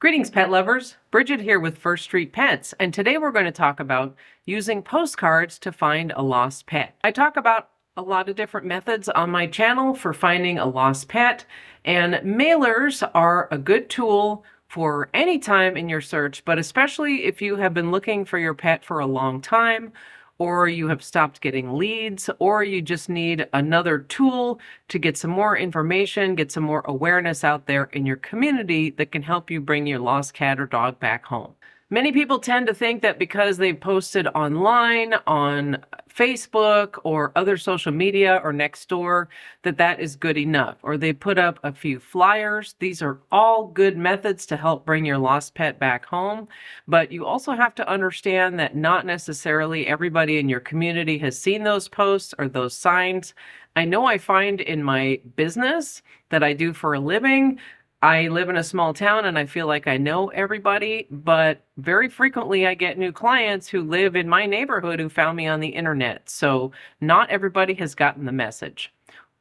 Greetings, pet lovers. Bridget here with First Street Pets, and today we're going to talk about using postcards to find a lost pet. I talk about a lot of different methods on my channel for finding a lost pet, and mailers are a good tool for any time in your search, but especially if you have been looking for your pet for a long time, or you have stopped getting leads, or you just need another tool to get some more information, get some more awareness out there in your community that can help you bring your lost cat or dog back home. Many people tend to think that because they've posted online, on Facebook or other social media or next door, that is good enough. Or they put up a few flyers. These are all good methods to help bring your lost pet back home. But you also have to understand that not necessarily everybody in your community has seen those posts or those signs. I know I find in my business that I do for a living, I live in a small town and I feel like I know everybody, but very frequently I get new clients who live in my neighborhood who found me on the internet. So not everybody has gotten the message.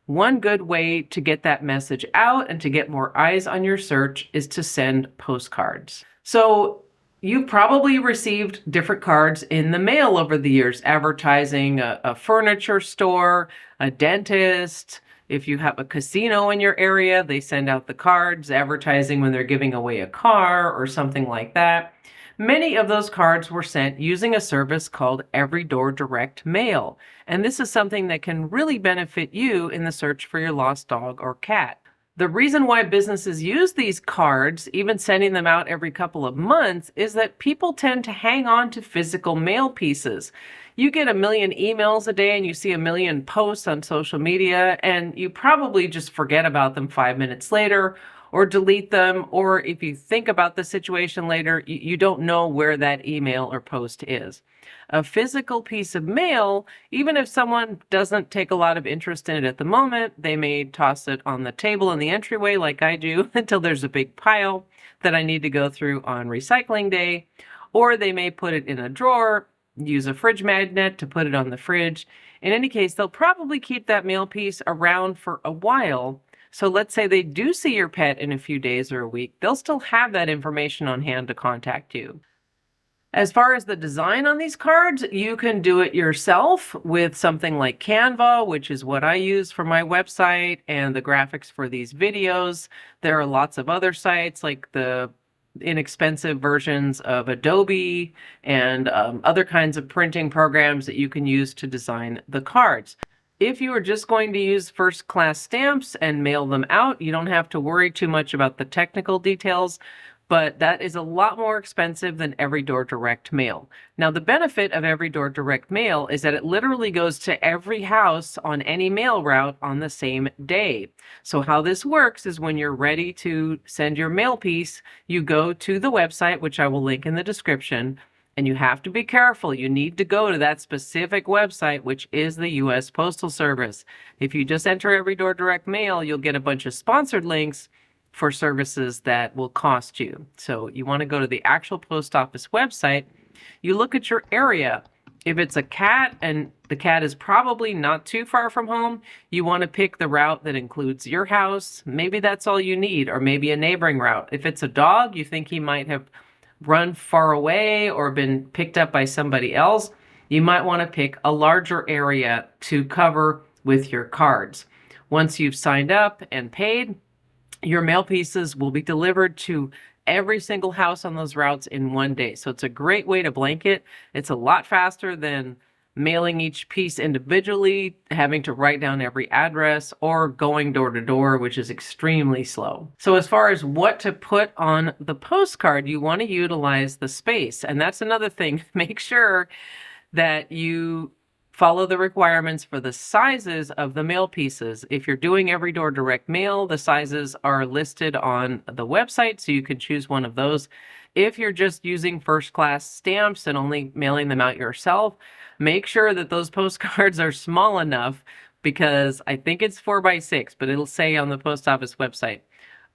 One good way to get that message out and to get more eyes on your search is to send postcards. So you've probably received different cards in the mail over the years, advertising a furniture store, a dentist. If you have a casino in your area, they send out the cards advertising when they're giving away a car or something like that. Many of those cards were sent using a service called Every Door Direct Mail. And this is something that can really benefit you in the search for your lost dog or cat. The reason why businesses use these cards, even sending them out every couple of months, is that people tend to hang on to physical mail pieces. You get a million emails a day and you see a million posts on social media, and you probably just forget about them 5 minutes later or delete them. Or if you think about the situation later, you don't know where that email or post is. A physical piece of mail, even if someone doesn't take a lot of interest in it at the moment, they may toss it on the table in the entryway like I do until there's a big pile that I need to go through on recycling day, or they may put it in a drawer, use a fridge magnet to put it on the fridge. In any case, they'll probably keep that mail piece around for a while. So let's say they do see your pet in a few days or a week, they'll still have that information on hand to contact you. As far as the design on these cards, you can do it yourself with something like Canva, which is what I use for my website and the graphics for these videos. There are lots of other sites like the inexpensive versions of Adobe and other kinds of printing programs that you can use to design the cards. If you are just going to use first-class stamps and mail them out, you don't have to worry too much about the technical details, but that is a lot more expensive than Every Door Direct Mail. Now, the benefit of Every Door Direct Mail is that it literally goes to every house on any mail route on the same day. So how this works is when you're ready to send your mail piece, you go to the website, which I will link in the description, and you have to be careful. You need to go to that specific website, which is the U.S. Postal Service. If you just enter Every Door Direct Mail, you'll get a bunch of sponsored links for services that will cost you. So you want to go to the actual post office website. You look at your area. If it's a cat and the cat is probably not too far from home, you want to pick the route that includes your house. Maybe that's all you need, or maybe a neighboring route. If it's a dog, you think he might have run far away or been picked up by somebody else, you might want to pick a larger area to cover with your cards. Once you've signed up and paid, your mail pieces will be delivered to every single house on those routes in one day. So it's a great way to blanket. It's a lot faster than mailing each piece individually, having to write down every address, or going door to door, which is extremely slow. So as far as what to put on the postcard, you want to utilize the space. And that's another thing. Make sure that you follow the requirements for the sizes of the mail pieces. If you're doing Every Door Direct Mail, the sizes are listed on the website, so you can choose one of those. If you're just using first-class stamps and only mailing them out yourself, make sure that those postcards are small enough, because I think it's 4x6, but it'll say on the post office website,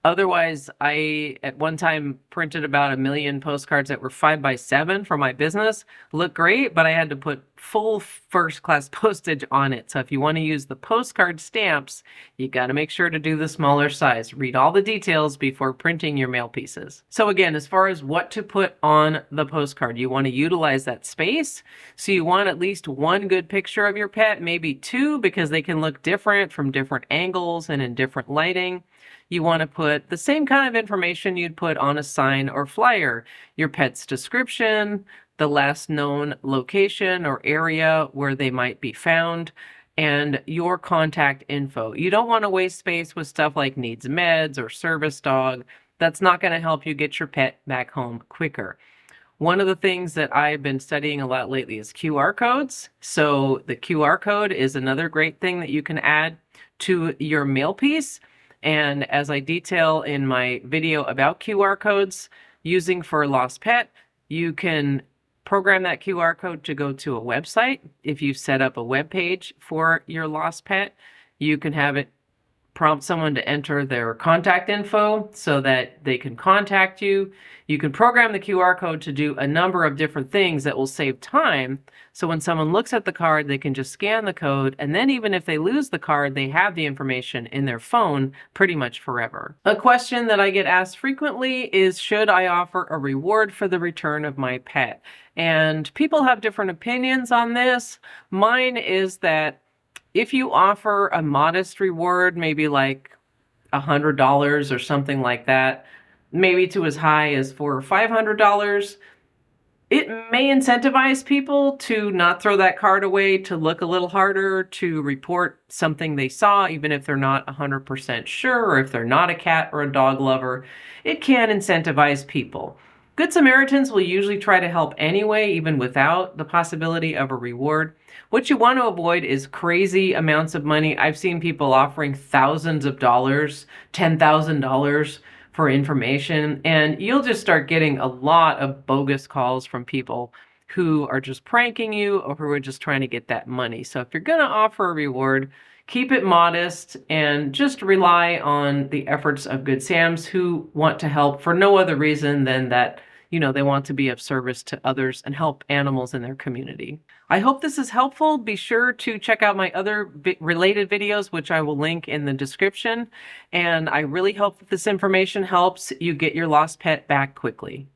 Otherwise, I at one time printed about 1 million postcards that were 5x7 for my business. Look great, but I had to put full first class postage on it. So if you want to use the postcard stamps, you got to make sure to do the smaller size. Read all the details before printing your mail pieces. So again, as far as what to put on the postcard, you want to utilize that space. So you want at least one good picture of your pet, maybe two, because they can look different from different angles and in different lighting. You want to put the same kind of information you'd put on a sign or flyer, your pet's description, the last known location or area where they might be found, and your contact info. You don't want to waste space with stuff like needs meds or service dog. That's not going to help you get your pet back home quicker. One of the things that I've been studying a lot lately is QR codes. So the QR code is another great thing that you can add to your mail piece. And as I detail in my video about QR codes using for a lost pet, you can program that QR code to go to a website. If you set up a web page for your lost pet, you can have it prompt someone to enter their contact info so that they can contact you. You can program the QR code to do a number of different things that will save time. So when someone looks at the card, they can just scan the code. And then even if they lose the card, they have the information in their phone pretty much forever. A question that I get asked frequently is, should I offer a reward for the return of my pet? And people have different opinions on this. Mine is that if you offer a modest reward, maybe like $100 or something like that, maybe to as high as $400 or $500, it may incentivize people to not throw that card away, to look a little harder, to report something they saw, even if they're not 100% sure, or if they're not a cat or a dog lover. It can incentivize people. Good Samaritans will usually try to help anyway, even without the possibility of a reward. What you want to avoid is crazy amounts of money. I've seen people offering thousands of dollars, $10,000 for information, and you'll just start getting a lot of bogus calls from people who are just pranking you or who are just trying to get that money. So if you're going to offer a reward, keep it modest and just rely on the efforts of Good Sams who want to help for no other reason than that, they want to be of service to others and help animals in their community. I hope this is helpful. Be sure to check out my other related videos, which I will link in the description. And I really hope that this information helps you get your lost pet back quickly.